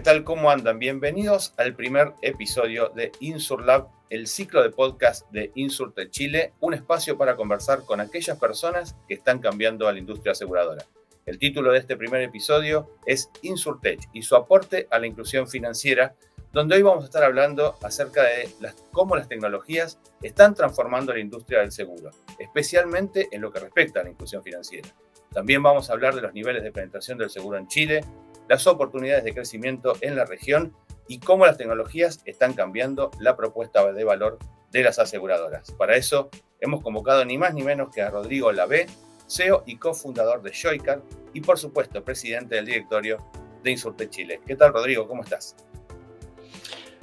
¿qué tal? ¿Cómo andan? Bienvenidos al primer episodio de InsurLab, el ciclo de podcast de Insurtech Chile, un espacio para conversar con aquellas personas que están cambiando a la industria aseguradora. El título de este primer episodio es Insurtech y su aporte a la inclusión financiera, donde hoy vamos a estar hablando acerca de cómo las tecnologías están transformando la industria del seguro, especialmente en lo que respecta a la inclusión financiera. También vamos a hablar de los niveles de penetración del seguro en Chile, las oportunidades de crecimiento en la región y cómo las tecnologías están cambiando la propuesta de valor de las aseguradoras. Para eso hemos convocado ni más ni menos que a Rodrigo Lavé, CEO y cofundador de Joycar y por supuesto presidente del directorio de Insurtech Chile. ¿Qué tal, Rodrigo? ¿Cómo estás?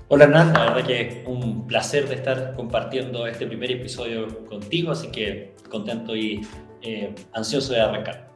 Hola Hernán, la verdad que un placer de estar compartiendo este primer episodio contigo, así que contento y ansioso de arrancar.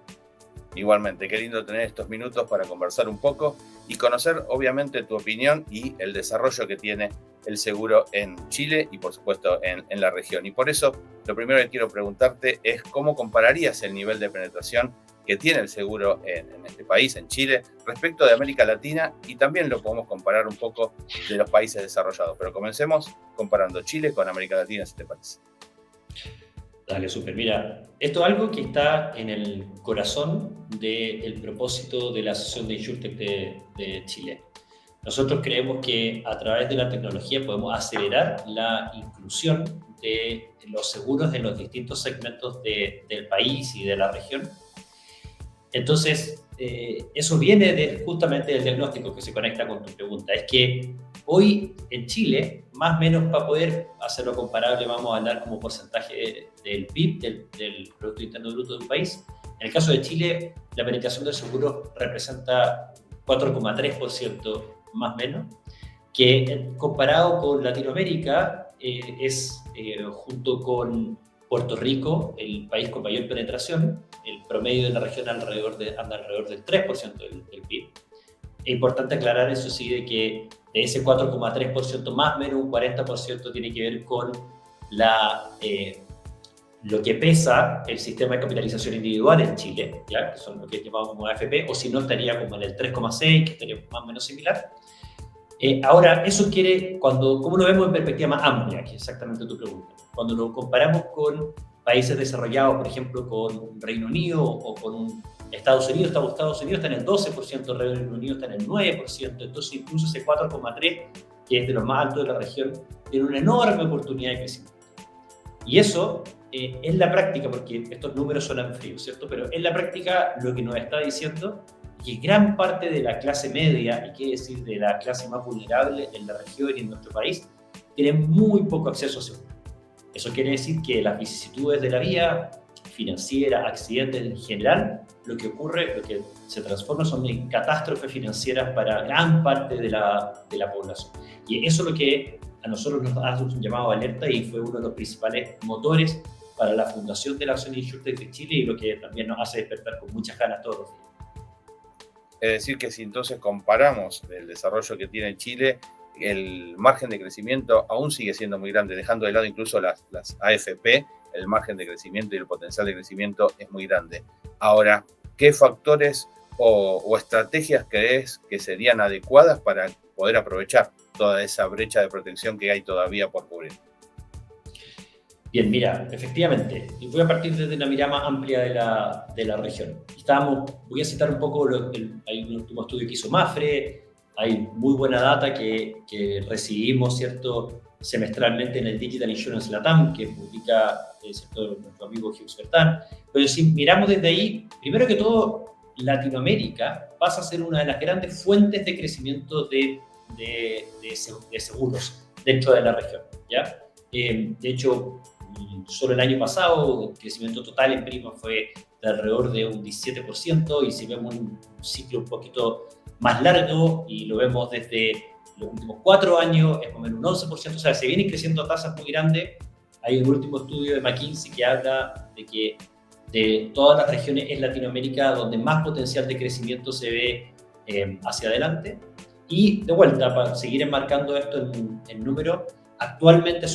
Igualmente, qué lindo tener estos minutos para conversar un poco y conocer obviamente tu opinión y el desarrollo que tiene el seguro en Chile y por supuesto en la región. Y por eso lo primero que quiero preguntarte es cómo compararías el nivel de penetración que tiene el seguro en este país, en Chile, respecto de América Latina, y también lo podemos comparar un poco de los países desarrollados. Pero comencemos comparando Chile con América Latina, si te parece. Dale, súper. Mira, esto es algo que está en el corazón del propósito de la Asociación de Insurtech de Chile. Nosotros creemos que a través de la tecnología podemos acelerar la inclusión de los seguros en los distintos segmentos del país y de la región. Entonces, eso viene justamente del diagnóstico que se conecta con tu pregunta. Es que hoy en Chile, más o menos para poder hacerlo comparable, vamos a hablar como porcentaje del PIB, del Producto Interno Bruto de un país. En el caso de Chile, la penetración del seguro representa 4,3% más o menos, que comparado con Latinoamérica es junto con Puerto Rico, el país con mayor penetración. El promedio de la región anda alrededor del 3% del PIB. Es importante aclarar, eso sí, de que de ese 4,3%, más o menos un 40% tiene que ver con lo que pesa el sistema de capitalización individual en Chile, ¿ya? Que son lo que llamamos como AFP, o si no estaría como en el 3,6%, que estaría más o menos similar. Ahora, eso quiere, ¿cómo lo vemos en perspectiva más amplia? Que es exactamente tu pregunta. Cuando lo comparamos con países desarrollados, por ejemplo, con Reino Unido o con Estados Unidos está en el 12%, Reino Unido está en el 9%, entonces incluso ese 4,3%, que es de los más altos de la región, tiene una enorme oportunidad de crecimiento. Y eso, en la práctica, porque estos números suenan fríos, ¿cierto? Pero en la práctica lo que nos está diciendo es que gran parte de la clase media, y qué decir de la clase más vulnerable en la región y en nuestro país, tiene muy poco acceso a seguro. Eso quiere decir que las vicisitudes de la vida financiera, accidentes en general, lo que se transforma son en catástrofes financieras para gran parte de la población. Y eso es lo que a nosotros nos hace un llamado de alerta y fue uno de los principales motores para la fundación de la Asociación Insurtech de Chile y lo que también nos hace despertar con muchas ganas todos los días. Es decir, que si entonces comparamos el desarrollo que tiene Chile, el margen de crecimiento aún sigue siendo muy grande, dejando de lado incluso las AFP, el margen de crecimiento y el potencial de crecimiento es muy grande. Ahora, ¿qué factores o estrategias crees que serían adecuadas para poder aprovechar toda esa brecha de protección que hay todavía por cubrir? Bien, mira, efectivamente, y voy a partir desde una mirada más amplia de la región. Voy a citar un poco, hay un último estudio que hizo Mapfre, hay muy buena data que recibimos, ¿cierto?, semestralmente en el Digital Insurance Latam, que publica nuestro amigo Hughes Bertan. Pero si miramos desde ahí, primero que todo, Latinoamérica pasa a ser una de las grandes fuentes de crecimiento de seguros dentro de la región, ¿ya? De hecho, solo el año pasado el crecimiento total en prima fue de alrededor de un 17%, y si vemos un ciclo un poquito más largo y lo vemos desde los últimos 4 años, es más o menos un 11%, o sea, se vienen creciendo a tasas muy grandes. Hay un último estudio de McKinsey que habla de que de todas las regiones en Latinoamérica donde más potencial de crecimiento se ve hacia adelante. Y de vuelta, para seguir enmarcando esto en números, actualmente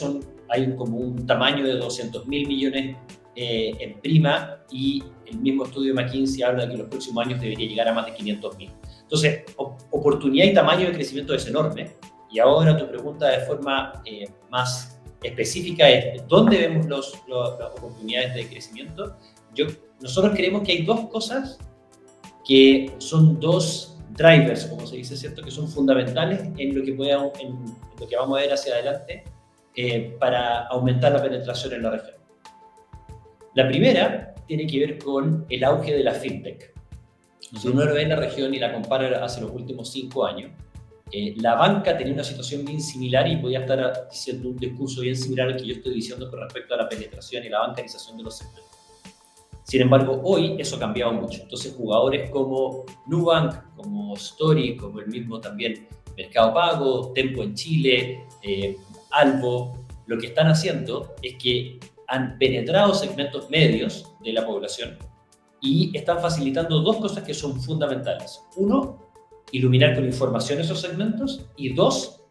hay como un tamaño de 200.000 millones en prima, y el mismo estudio de McKinsey habla de que en los próximos años debería llegar a más de 500.000. Entonces, oportunidad y tamaño de crecimiento es enorme. Y ahora tu pregunta de forma más específica es, ¿dónde vemos las oportunidades de crecimiento? Nosotros creemos que hay dos cosas que son dos drivers, como se dice, ¿cierto? Que son fundamentales en lo que vamos a ver hacia adelante para aumentar la penetración en la región. La primera tiene que ver con el auge de la fintech. Si uno lo ve en la región y la compara hace los últimos 5 años, la banca tenía una situación bien similar y podía estar diciendo un discurso bien similar al que yo estoy diciendo con respecto a la penetración y la bancarización de los sectores. Sin embargo, hoy eso ha cambiado mucho. Entonces, jugadores como Nubank, como Story, como el mismo también Mercado Pago, Tempo en Chile, Albo, lo que están haciendo es que han penetrado segmentos medios de la población y están facilitando dos cosas que son fundamentales. Uno, iluminar con información esos segmentos, y dos,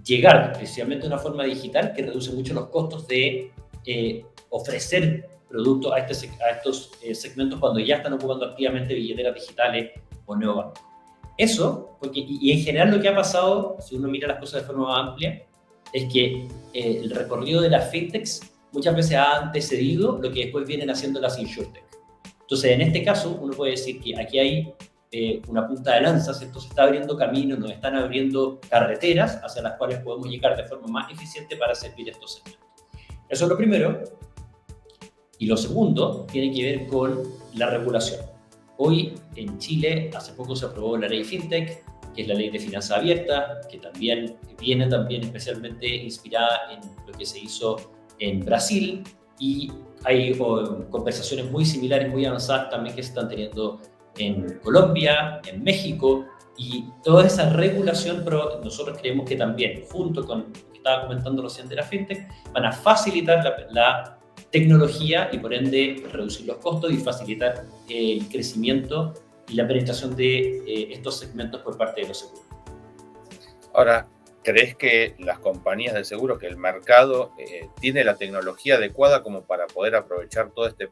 llegar especialmente de una forma digital que reduce mucho los costos de ofrecer productos a estos segmentos cuando ya están ocupando activamente billeteras digitales o neobancos. Eso, y en general lo que ha pasado, si uno mira las cosas de forma más amplia, es que el recorrido de las fintechs muchas veces ha antecedido lo que después vienen haciendo las insurtech. Entonces, en este caso, uno puede decir que aquí hay una punta de lanza, ¿cierto? Se está abriendo camino, nos están abriendo carreteras hacia las cuales podemos llegar de forma más eficiente para servir estos segmentos. Eso es lo primero. Y lo segundo tiene que ver con la regulación. Hoy en Chile, hace poco se aprobó la ley FinTech, que es la ley de finanzas abiertas, que también viene especialmente inspirada en lo que se hizo en Brasil, y hay conversaciones muy similares, muy avanzadas también que se están teniendo en Colombia, en México, y toda esa regulación, pero nosotros creemos que también, junto con lo que estaba comentando recién de la FinTech, van a facilitar la tecnología y por ende reducir los costos y facilitar el crecimiento y la penetración de estos segmentos por parte de los seguros. Ahora, ¿crees que las compañías de seguro, que el mercado tiene la tecnología adecuada como para poder aprovechar todo este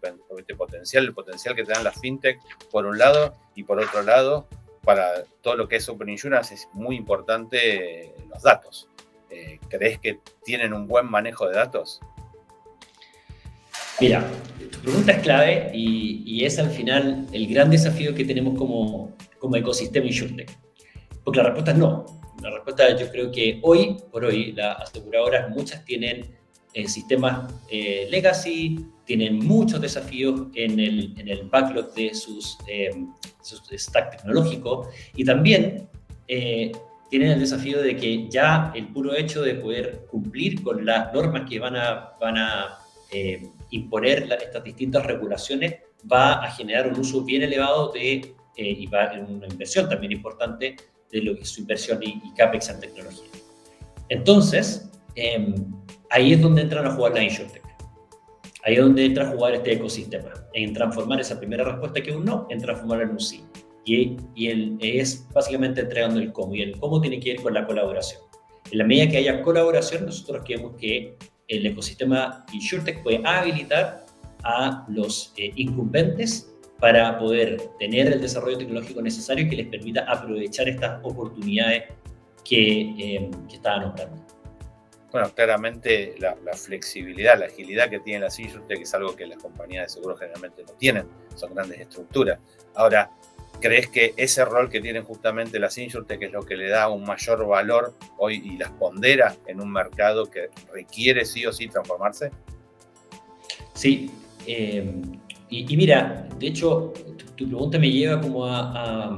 potencial, el potencial que te dan las fintech por un lado, y por otro lado, para todo lo que es Open Insurance es muy importante los datos? ¿Crees que tienen un buen manejo de datos? Mira, tu pregunta es clave y es al final el gran desafío que tenemos como ecosistema InsurTech. Porque la respuesta es no. La respuesta, yo creo que hoy por hoy las aseguradoras muchas tienen sistemas legacy, tienen muchos desafíos en el backlog de sus stack tecnológico, y también tienen el desafío de que ya el puro hecho de poder cumplir con las normas que van a imponer estas distintas regulaciones va a generar un uso bien elevado y va a una inversión también importante de lo que es su inversión y CAPEX en tecnología. Entonces, ahí es donde entran a jugar la InsurTech. Ahí es donde entra a jugar este ecosistema, en transformar esa primera respuesta que es un no, en transformarla en un sí. Y es básicamente entregando el cómo, y el cómo tiene que ir con la colaboración. En la medida que haya colaboración, nosotros creemos que el ecosistema InsurTech puede habilitar a los incumbentes para poder tener el desarrollo tecnológico necesario que les permita aprovechar estas oportunidades que estaban nombrando. Bueno, claramente la flexibilidad, la agilidad que tienen las InsurTech es algo que las compañías de seguros generalmente no tienen, son grandes estructuras. Ahora, ¿crees que ese rol que tienen justamente las InsurTech es lo que le da un mayor valor hoy y las pondera en un mercado que requiere sí o sí transformarse? Sí, y mira, de hecho, tu pregunta me lleva como a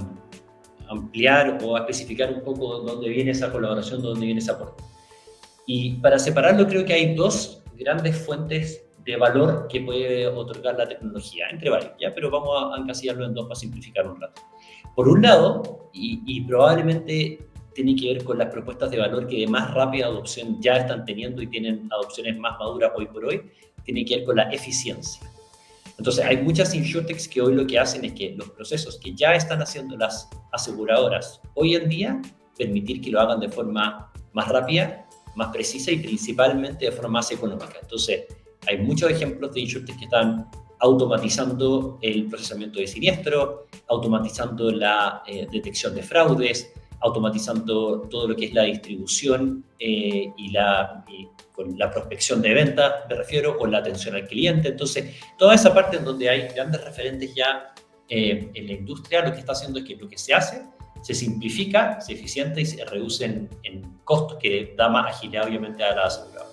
ampliar o a especificar un poco dónde viene esa colaboración, dónde viene ese aporte. Y para separarlo, creo que hay dos grandes fuentes de valor que puede otorgar la tecnología, entre varios, ¿ya? Pero vamos a encasillarlo en dos para simplificar un rato. Por un lado, y probablemente tiene que ver con las propuestas de valor que de más rápida adopción ya están teniendo y tienen adopciones más maduras hoy por hoy, tiene que ver con la eficiencia. Entonces, hay muchas InsurTechs que hoy lo que hacen es que los procesos que ya están haciendo las aseguradoras hoy en día, permitir que lo hagan de forma más rápida, más precisa y principalmente de forma más económica. Entonces, hay muchos ejemplos de InsurTech que están automatizando el procesamiento de siniestros, automatizando la detección de fraudes, automatizando todo lo que es la distribución con la prospección de ventas, me refiero, o la atención al cliente. Entonces, toda esa parte en donde hay grandes referentes ya en la industria, lo que está haciendo es que lo que se hace se simplifica, se eficienta y se reduce en costos, que da más agilidad, obviamente, a la aseguradora.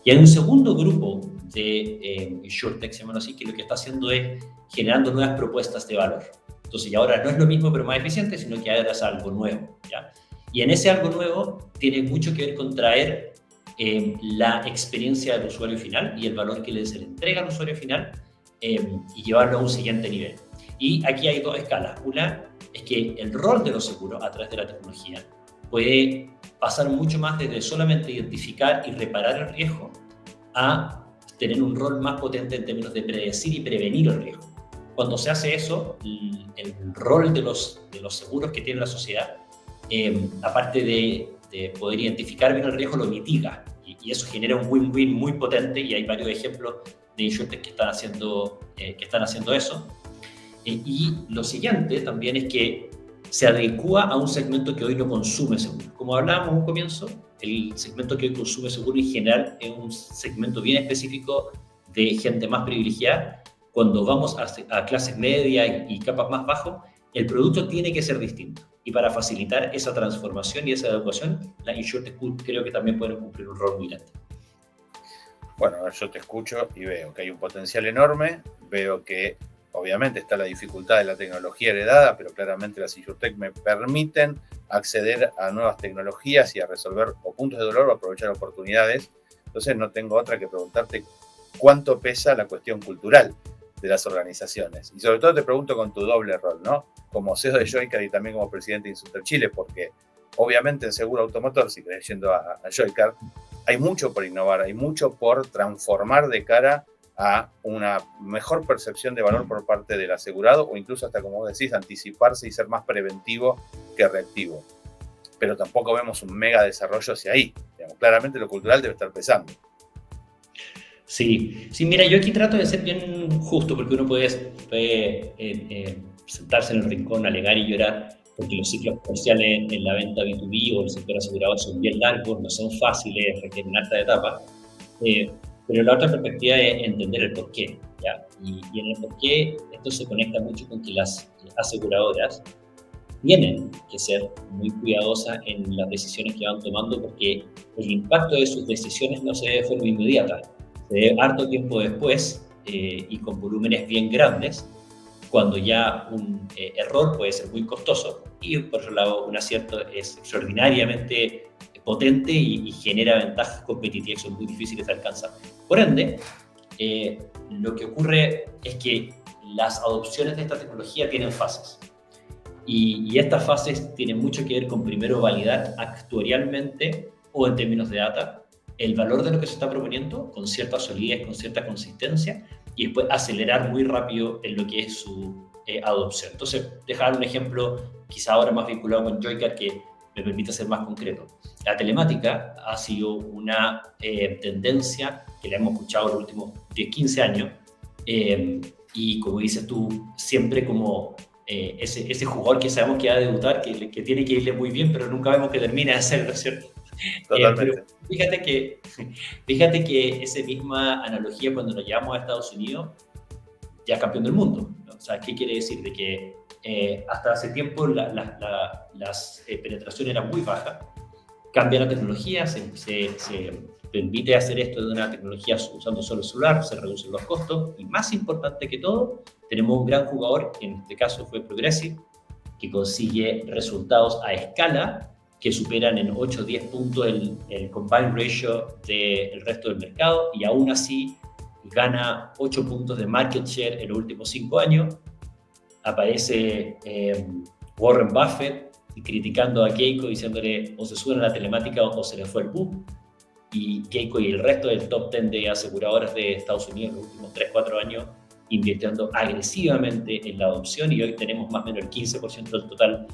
Y hay un segundo grupo de InsurTech, se llama así, que lo que está haciendo es generando nuevas propuestas de valor. Entonces, ya ahora no es lo mismo, pero más eficiente, sino que ahora es algo nuevo, ¿ya? Y en ese algo nuevo tiene mucho que ver con traer la experiencia del usuario final y el valor que se le entrega al usuario final y llevarlo a un siguiente nivel. Y aquí hay dos escalas. Una es que el rol de los seguros a través de la tecnología puede pasar mucho más desde solamente identificar y reparar el riesgo a tener un rol más potente en términos de predecir y prevenir el riesgo. Cuando se hace eso, el rol de los seguros que tiene la sociedad, aparte de poder identificar bien el riesgo, lo mitiga. Y eso genera un win-win muy potente, y hay varios ejemplos de insurtech que están haciendo eso. Y lo siguiente también es que se adecua a un segmento que hoy no consume seguro. Como hablábamos en un comienzo, el segmento que hoy consume seguro en general es un segmento bien específico de gente más privilegiada. Cuando vamos a clases medias y capas más bajas, el producto tiene que ser distinto. Y para facilitar esa transformación y esa adecuación, las insurtech creo que también pueden cumplir un rol muy grande. Bueno, a ver, yo te escucho y veo que hay un potencial enorme, veo que obviamente está la dificultad de la tecnología heredada, pero claramente las insurtech me permiten acceder a nuevas tecnologías y a resolver o puntos de dolor o aprovechar oportunidades. Entonces no tengo otra que preguntarte cuánto pesa la cuestión cultural de las organizaciones. Y sobre todo te pregunto con tu doble rol, ¿no? Como CEO de Joycar y también como presidente de Insurtech Chile, porque obviamente en seguro automotor, si querés yendo a Joycar, hay mucho por innovar, hay mucho por transformar de cara a una mejor percepción de valor por parte del asegurado, o incluso hasta, como vos decís, anticiparse y ser más preventivo que reactivo. Pero tampoco vemos un mega desarrollo hacia ahí. Digamos, claramente lo cultural debe estar pesando. Sí, mira, yo aquí trato de ser bien justo, porque uno puede sentarse en el rincón, alegar y llorar, porque los ciclos comerciales en la venta B2B o el sector asegurador son bien largos, no son fáciles, requieren harta etapa. Pero la otra perspectiva es entender el porqué, ¿ya? Y en el porqué esto se conecta mucho con que las aseguradoras tienen que ser muy cuidadosas en las decisiones que van tomando, porque el impacto de sus decisiones no se ve de forma inmediata, se ve harto tiempo después y con volúmenes bien grandes, cuando ya un error puede ser muy costoso y por otro lado un acierto es extraordinariamente potente y genera ventajas competitivas que son muy difíciles de alcanzar. Por ende, lo que ocurre es que las adopciones de esta tecnología tienen fases. Y estas fases tienen mucho que ver con primero validar actuarialmente o en términos de data el valor de lo que se está proponiendo con cierta solidez, con cierta consistencia, y después acelerar muy rápido en lo que es su adopción. Entonces, dejar un ejemplo quizá ahora más vinculado con Joycar que me permite ser más concreto. La telemática ha sido una tendencia que la hemos escuchado en los últimos 10-15 años y como dices tú, siempre como ese jugador que sabemos que va a debutar, que tiene que irle muy bien, pero nunca vemos que termine de hacerlo, ¿cierto? Totalmente. Pero fíjate que esa misma analogía cuando nos llevamos a Estados Unidos, ya campeón del mundo, ¿no? O sea, ¿qué quiere decir? De que hasta hace tiempo las penetraciones eran muy bajas, cambia la tecnología, se permite hacer esto de una tecnología usando solo el celular, se reducen los costos y más importante que todo, tenemos un gran jugador, que en este caso fue Progressive, que consigue resultados a escala que superan en 8 o 10 puntos el combined ratio del resto del mercado y aún así gana 8 puntos de market share en los últimos 5 años. Aparece Warren Buffett criticando a Geico, diciéndole o se suben a la telemática o se le fue el boom. Y Geico y el resto del top 10 de aseguradoras de Estados Unidos en los últimos 3-4 años invirtiendo agresivamente en la adopción y hoy tenemos más o menos el 15% del total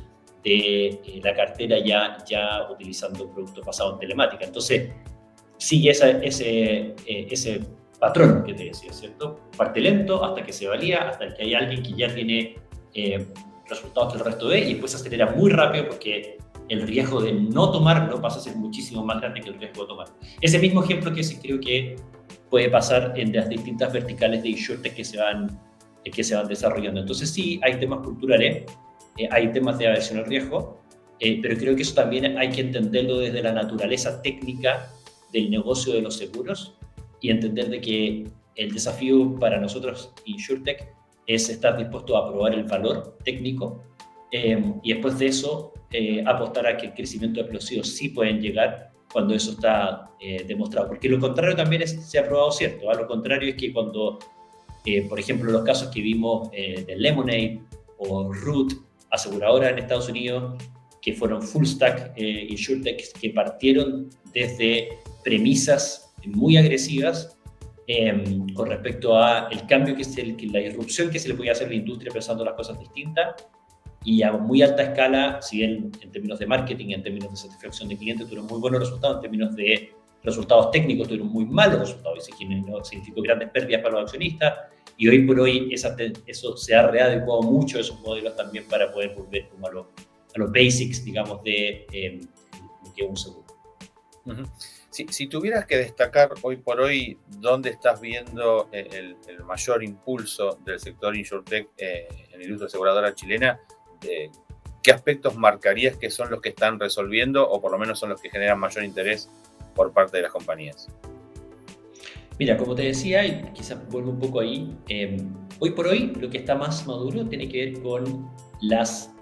de la cartera ya utilizando productos basados en telemática. Entonces, sigue ese patrón que te decía, ¿cierto? Parte lento hasta que se valía, hasta que hay alguien que ya tiene resultados que el resto ve y después se acelera muy rápido porque el riesgo de no tomarlo pasa a ser muchísimo más grande que el riesgo de tomarlo. Ese mismo ejemplo que sí creo que puede pasar en las distintas verticales de InsurTech que se van desarrollando. Entonces sí, hay temas culturales, hay temas de aversión al riesgo, pero creo que eso también hay que entenderlo desde la naturaleza técnica del negocio de los seguros y entender de que el desafío para nosotros, InsurTech, es estar dispuesto a probar el valor técnico y después de eso apostar a que el crecimiento explosivo sí pueden llegar cuando eso está demostrado. Porque lo contrario también se ha probado cierto. Lo contrario es que cuando, por ejemplo, los casos que vimos de Lemonade o Root, aseguradoras en Estados Unidos, que fueron full stack InsurTech, que partieron desde premisas muy agresivas con respecto a el cambio la disrupción que se le podía hacer a la industria pensando las cosas distintas y a muy alta escala, si bien en términos de marketing, en términos de satisfacción de clientes tuvieron muy buenos resultados, en términos de resultados técnicos tuvieron muy malos resultados y eso significó grandes pérdidas para los accionistas y hoy por hoy eso se ha readecuado mucho esos modelos también para poder volver como a los basics, digamos, de lo que es un seguro. Uh-huh. Si tuvieras que destacar hoy por hoy dónde estás viendo el mayor impulso del sector InsurTech en la industria aseguradora chilena, ¿qué aspectos marcarías que son los que están resolviendo o por lo menos son los que generan mayor interés por parte de las compañías? Mira, como te decía, y quizás vuelvo un poco ahí, hoy por hoy lo que está más maduro tiene que ver con las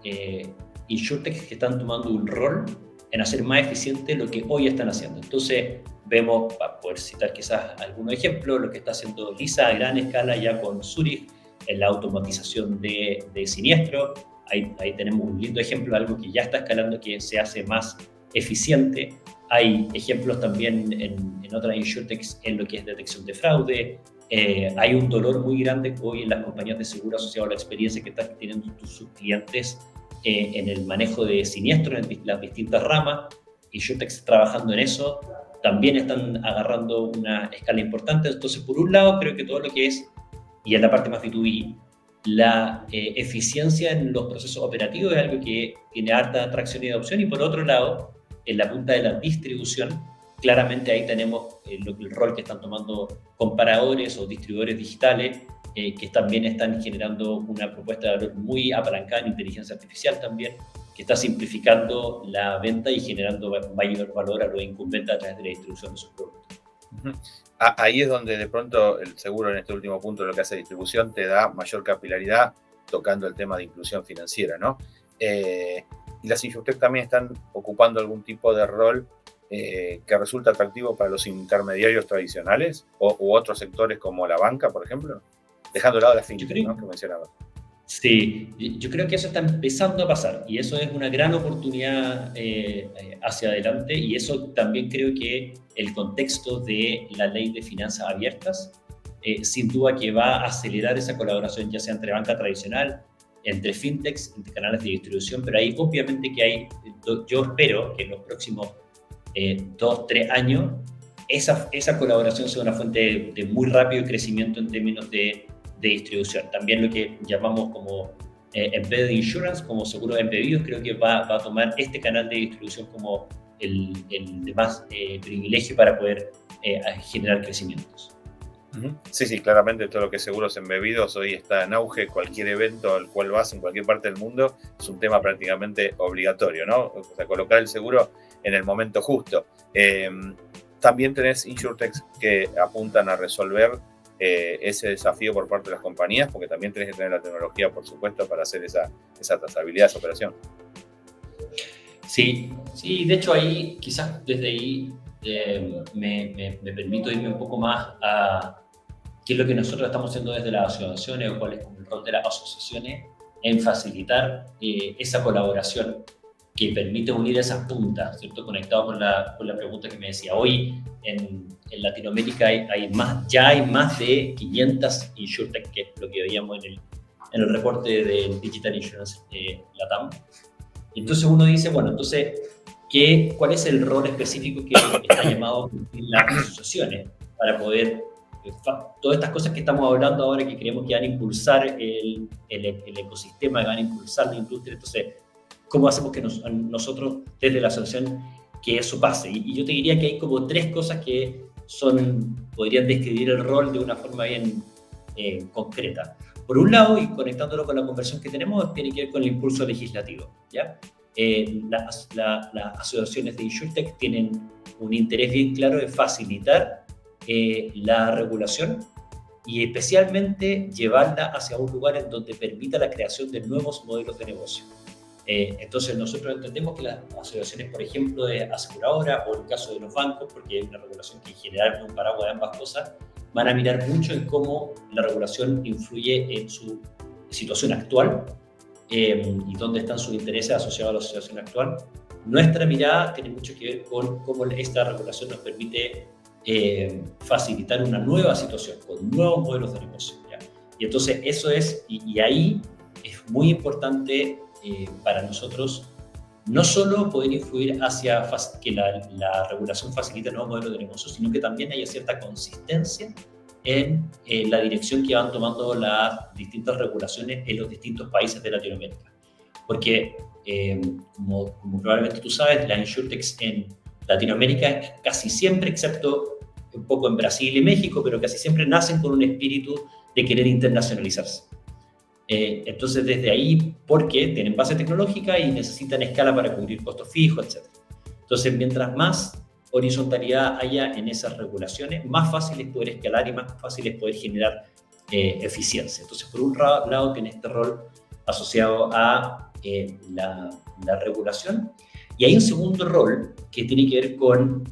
InsurTech que están tomando un rol en hacer más eficiente lo que hoy están haciendo. Entonces, vemos, para poder citar quizás algunos ejemplos, lo que está haciendo Lisa a gran escala ya con Zurich, en la automatización de siniestro. Ahí tenemos un lindo ejemplo de algo que ya está escalando, que se hace más eficiente. Hay ejemplos también en otras InsurTechs en lo que es detección de fraude. Hay un dolor muy grande hoy en las compañías de seguro asociado a la experiencia que están teniendo sus clientes en el manejo de siniestros en las distintas ramas. InsurTechs trabajando en eso también están agarrando una escala importante. Entonces, por un lado, creo que todo lo que es, y en la parte más B2B, la eficiencia en los procesos operativos es algo que tiene harta atracción y adopción. Y por otro lado, en la punta de la distribución, claramente ahí tenemos el rol que están tomando comparadores o distribuidores digitales que también están generando una propuesta de valor muy apalancada en inteligencia artificial también, que está simplificando la venta y generando mayor valor a los incumbentes a través de la distribución de sus productos. Uh-huh. Ahí es donde de pronto el seguro en este último punto, lo que hace distribución, te da mayor capilaridad tocando el tema de inclusión financiera, ¿no? Y las InsurTech también están ocupando algún tipo de rol que resulta atractivo para los intermediarios tradicionales u otros sectores como la banca, por ejemplo, dejando de lado la fintech, ¿no?, que mencionabas. Sí, yo creo que eso está empezando a pasar y eso es una gran oportunidad hacia adelante y eso también creo que el contexto de la ley de finanzas abiertas sin duda que va a acelerar esa colaboración ya sea entre banca tradicional, entre fintechs, entre canales de distribución, pero ahí obviamente que yo espero que en los próximos 2-3 años esa colaboración sea una fuente de muy rápido crecimiento en términos de distribución. También lo que llamamos como embedded insurance, como seguros embebidos, creo que va a tomar este canal de distribución como el de más privilegio para poder generar crecimientos. Sí, claramente todo lo que es seguros embebidos hoy está en auge. Cualquier evento al cual vas en cualquier parte del mundo es un tema prácticamente obligatorio, ¿no? O sea, colocar el seguro en el momento justo. También tenés InsurTechs que apuntan a resolver ese desafío por parte de las compañías, porque también tenés que tener la tecnología, por supuesto, para hacer esa trazabilidad, esa operación. Sí, de hecho ahí, quizás desde ahí me permito irme un poco más a qué es lo que nosotros estamos haciendo desde las asociaciones o cuál es el rol de las asociaciones en facilitar esa colaboración que permite unir esas puntas, ¿cierto? Conectado con la pregunta que me decía. Hoy en Latinoamérica hay más de 500 InsurTech, que es lo que veíamos en el reporte del Digital Insurance LATAM. Entonces uno dice, bueno, entonces, ¿cuál es el rol específico que está llamado a cumplir las asociaciones para poder todas estas cosas que estamos hablando ahora que creemos que van a impulsar el ecosistema, que van a impulsar la industria. Entonces, ¿cómo hacemos que nosotros desde la asociación que eso pase? Y yo te diría que hay como 3 cosas que podrían describir el rol de una forma bien concreta. Por un lado, y conectándolo con la conversión que tenemos, tiene que ver con el impulso legislativo, ¿ya? Las asociaciones de InsurTech tienen un interés bien claro de facilitar la regulación y especialmente llevarla hacia un lugar en donde permita la creación de nuevos modelos de negocio. Entonces nosotros entendemos que las asociaciones, por ejemplo, de aseguradoras o en el caso de los bancos, porque hay una regulación que en general es un paraguas de ambas cosas, van a mirar mucho en cómo la regulación influye en su situación actual y dónde están sus intereses asociados a la situación actual. Nuestra mirada tiene mucho que ver con cómo esta regulación nos permite facilitar una nueva situación, con nuevos modelos de negocio, ¿ya? Y entonces eso es, y ahí es muy importante para nosotros no solo poder influir hacia que la regulación facilite nuevos modelos de negocio, sino que también haya cierta consistencia en la dirección que van tomando las distintas regulaciones en los distintos países de Latinoamérica. Porque, como probablemente tú sabes, las InsurTechs en Latinoamérica casi siempre, excepto un poco en Brasil y México, pero casi siempre nacen con un espíritu de querer internacionalizarse. Entonces, desde ahí, porque tienen base tecnológica y necesitan escala para cubrir costos fijos, etc. Entonces, mientras más horizontalidad haya en esas regulaciones, más fácil es poder escalar y más fácil es poder generar eficiencia. Entonces, por un lado, tiene este rol asociado a la regulación, y hay un segundo rol que tiene que ver con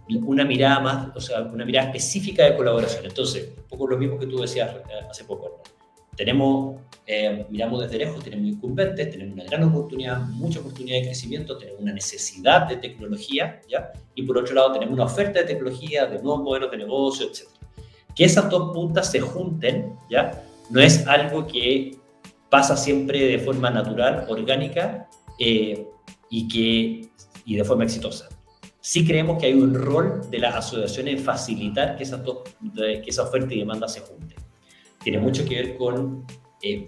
una mirada más, o sea, una mirada específica de colaboración. Entonces, un poco lo mismo que tú decías hace poco, ¿no? Miramos desde lejos, tenemos incumbentes, tenemos una gran oportunidad, mucha oportunidad de crecimiento, tenemos una necesidad de tecnología, ¿ya? Y por otro lado tenemos una oferta de tecnología, de nuevos modelos de negocio, etc. Que esas dos puntas se junten, ¿ya? No es algo que pasa siempre de forma natural, orgánica y de forma exitosa. Sí creemos que hay un rol de las asociaciones en facilitar que esa oferta y demanda se junten. Tiene mucho que ver con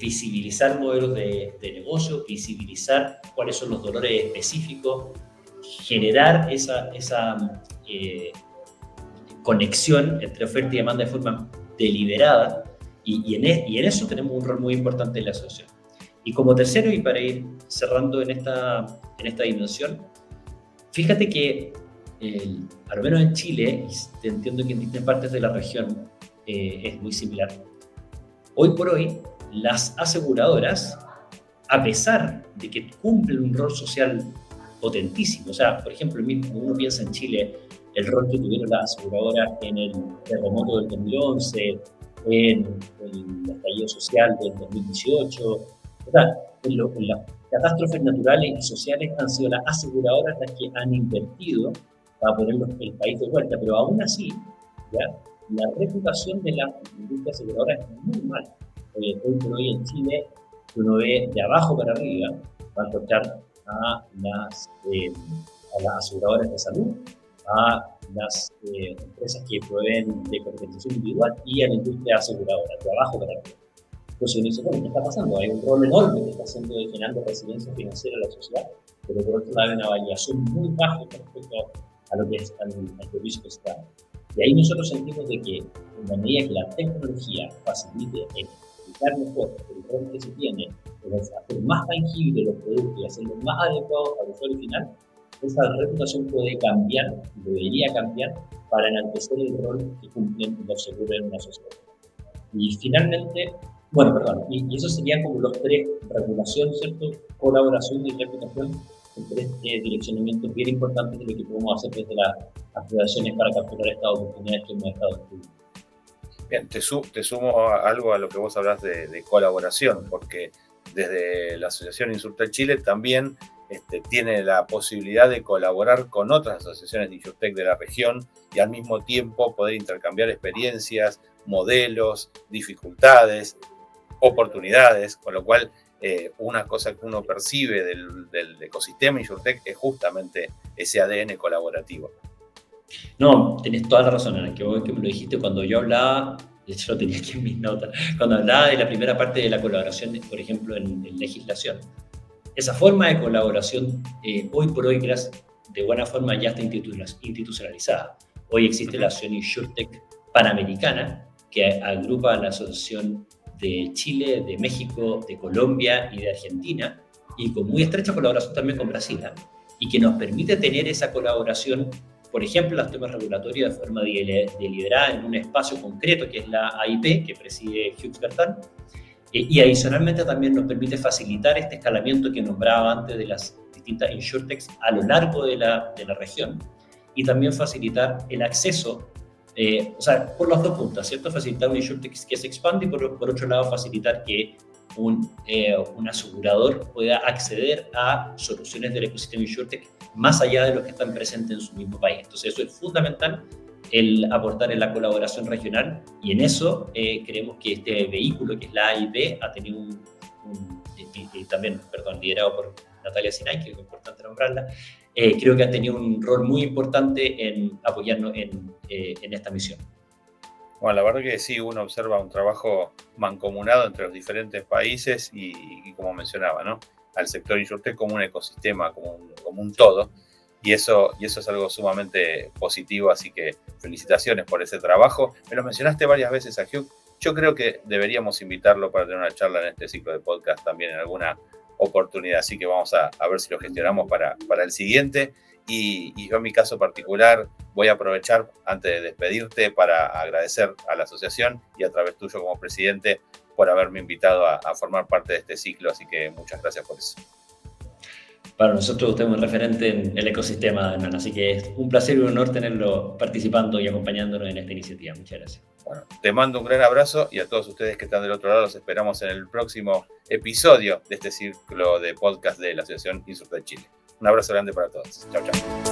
visibilizar modelos de negocio, visibilizar cuáles son los dolores específicos, generar esa conexión entre oferta y demanda de forma deliberada, y en eso tenemos un rol muy importante en la asociación. Y como tercero, y para ir cerrando en esta dimensión, fíjate que, al menos en Chile, y entiendo que en distintas partes de la región es muy similar, hoy por hoy, las aseguradoras, a pesar de que cumplen un rol social potentísimo, o sea, por ejemplo, uno piensa en Chile, el rol que tuvieron las aseguradoras en el terremoto del 2011, en el estallido social del 2018, o sea, en las catástrofes naturales y sociales han sido las aseguradoras las que han invertido para poner el país de vuelta, pero aún así, ¿ya?, la reputación de la industria aseguradora es muy mala. Hoy por hoy en Chile, uno ve de abajo para arriba, va a encontrar a las aseguradoras de salud, a las empresas que proveen de capitalización individual y a la industria aseguradora, de abajo para arriba. Entonces uno dice, bueno, ¿qué está pasando? Hay un rol enorme que está haciendo de generando resiliencia financiera a la sociedad, pero por otro lado hay una variación muy baja con respecto a lo que es al servicio que está. Y ahí nosotros sentimos de que, en la medida que la tecnología facilite explicar mejor el rol que se tiene, hacer más tangible los productos y hacerlos más adecuados al usuario final, esa reputación puede cambiar, debería cambiar, para enaltecer el rol que cumplen los seguros en una sociedad. Y finalmente, y eso serían como los 3: regulación, ¿cierto?, colaboración y reputación, los 3 direccionamientos bien importantes de lo que podemos hacer desde las asociaciones para capturar estas oportunidades que hemos estado estudiando. Bien, te sumo algo a lo que vos hablás de colaboración, porque desde la Asociación InsurTech Chile también tiene la posibilidad de colaborar con otras asociaciones de InsurTech de la región y al mismo tiempo poder intercambiar experiencias, modelos, dificultades, oportunidades, con lo cual una cosa que uno percibe del ecosistema InsurTech es justamente ese ADN colaborativo. No, tenés toda la razón, Ana, que vos que me lo dijiste cuando yo hablaba, de hecho lo tenía aquí en mis notas, cuando hablaba de la primera parte de la colaboración, por ejemplo, en legislación. Esa forma de colaboración, hoy por hoy, de buena forma ya está institucionalizada. Hoy existe la Asociación InsurTech Panamericana, que agrupa a la Asociación de Chile, de México, de Colombia y de Argentina, y con muy estrecha colaboración también con Brasil, ¿eh? Y que nos permite tener esa colaboración, por ejemplo, en los temas regulatorios de forma deliberada en un espacio concreto que es la AIP, que preside Hugh Bertan, y adicionalmente también nos permite facilitar este escalamiento que nombraba antes de las distintas insurtechs a lo largo de la región, y también facilitar el acceso, o sea, por las dos puntas, ¿cierto? Facilitar un insurtech que se expande y por otro lado facilitar que un asegurador pueda acceder a soluciones del ecosistema insurtech más allá de los que están presentes en su mismo país. Entonces eso es fundamental, el aportar en la colaboración regional, y en eso creemos que este vehículo que es la AIP ha tenido también, perdón, liderado por Natalia Sinay, que es importante nombrarla, creo que ha tenido un rol muy importante en apoyarnos en esta misión. Bueno, la verdad que sí, uno observa un trabajo mancomunado entre los diferentes países y como mencionaba, ¿no? Al sector InsurTech como un ecosistema, como un todo. Y eso es algo sumamente positivo, así que felicitaciones por ese trabajo. Me lo mencionaste varias veces a Hugh. Yo creo que deberíamos invitarlo para tener una charla en este ciclo de podcast también en alguna oportunidad, así que vamos a ver si lo gestionamos para el siguiente. Y yo en mi caso particular voy a aprovechar antes de despedirte para agradecer a la asociación y a través tuyo como presidente por haberme invitado a formar parte de este ciclo, así que muchas gracias por eso. Para nosotros usted es un referente en el ecosistema, Hernán, así que es un placer y un honor tenerlo participando y acompañándonos en esta iniciativa. Muchas gracias. Bueno, te mando un gran abrazo y a todos ustedes que están del otro lado los esperamos en el próximo episodio de este ciclo de podcast de la Asociación InsurTech Chile. Un abrazo grande para todos. Chao, chao.